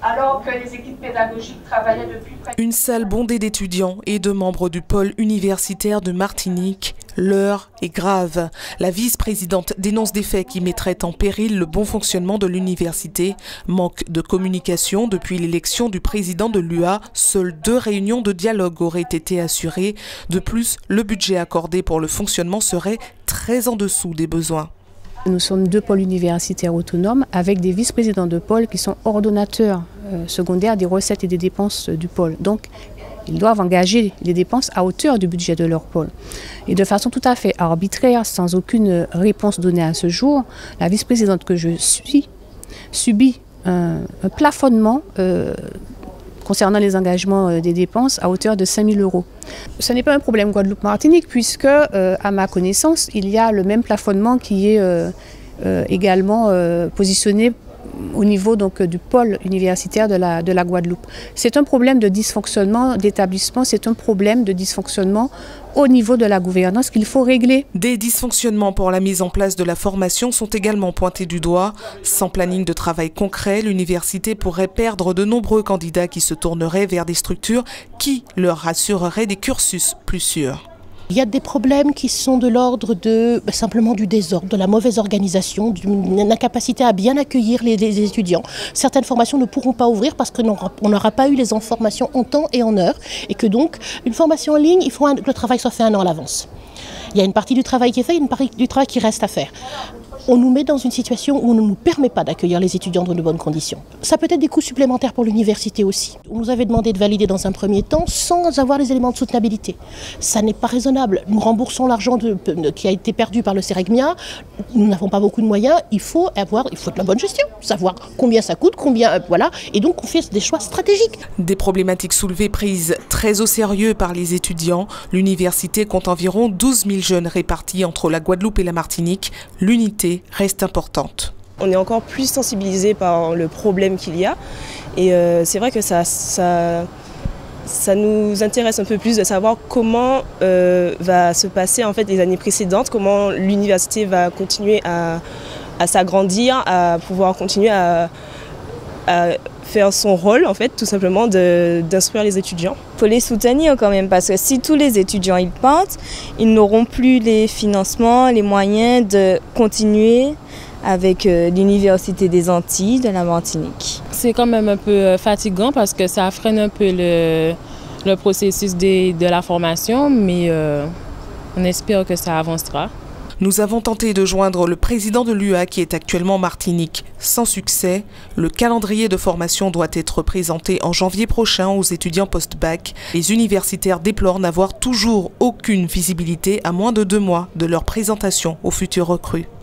alors que les équipes pédagogiques travaillaient depuis près Une salle bondée d'étudiants et de membres du pôle universitaire de Martinique. L'heure est grave. La vice-présidente dénonce des faits qui mettraient en péril le bon fonctionnement de l'université. Manque de communication depuis l'élection du président de l'UA. Seules 2 réunions de dialogue auraient été assurées. De plus, le budget accordé pour le fonctionnement serait très en dessous des besoins. Nous sommes 2 pôles universitaires autonomes avec des vice-présidents de pôle qui sont ordonnateurs secondaires des recettes et des dépenses du pôle. Donc, ils doivent engager les dépenses à hauteur du budget de leur pôle. Et de façon tout à fait arbitraire, sans aucune réponse donnée à ce jour, la vice-présidente que je suis subit un plafonnement concernant les engagements des dépenses à hauteur de 5 000 €. Ce n'est pas un problème Guadeloupe-Martinique puisque, à ma connaissance, il y a le même plafonnement qui est également positionné au niveau donc, du pôle universitaire de la Guadeloupe. C'est un problème de dysfonctionnement d'établissement, c'est un problème de dysfonctionnement au niveau de la gouvernance qu'il faut régler. Des dysfonctionnements pour la mise en place de la formation sont également pointés du doigt. Sans planning de travail concret, l'université pourrait perdre de nombreux candidats qui se tourneraient vers des structures qui leur assureraient des cursus plus sûrs. Il y a des problèmes qui sont de l'ordre de simplement du désordre, de la mauvaise organisation, d'une incapacité à bien accueillir les étudiants. Certaines formations ne pourront pas ouvrir parce qu'on n'aura pas eu les informations en temps et en heure et que donc une formation en ligne, il faut que le travail soit fait 1 an à l'avance. Il y a une partie du travail qui est fait et une partie du travail qui reste à faire. On nous met dans une situation où on ne nous permet pas d'accueillir les étudiants dans de bonnes conditions. Ça peut être des coûts supplémentaires pour l'université aussi. On nous avait demandé de valider dans un premier temps sans avoir les éléments de soutenabilité. Ça n'est pas raisonnable. Nous remboursons l'argent qui a été perdu par le CEREGMIA. Nous n'avons pas beaucoup de moyens. Il faut de la bonne gestion, savoir combien ça coûte, voilà. Et donc on fait des choix stratégiques. Des problématiques soulevées prises très au sérieux par les étudiants. L'université compte environ 12 000 jeunes répartis entre la Guadeloupe et la Martinique. L'unité reste importante. On est encore plus sensibilisé par le problème qu'il y a et c'est vrai que ça nous intéresse un peu plus de savoir comment va se passer en fait les années précédentes, comment l'université va continuer à s'agrandir, à pouvoir continuer à faire son rôle, en fait, tout simplement d'instruire les étudiants. Il faut les soutenir quand même, parce que si tous les étudiants ils partent, ils n'auront plus les financements, les moyens de continuer avec l'Université des Antilles de la Martinique. C'est quand même un peu fatigant parce que ça freine un peu le processus de la formation, mais on espère que ça avancera. Nous avons tenté de joindre le président de l'UA qui est actuellement en Martinique. Sans succès, le calendrier de formation doit être présenté en janvier prochain aux étudiants post-bac. Les universitaires déplorent n'avoir toujours aucune visibilité à moins de 2 mois de leur présentation aux futurs recrues.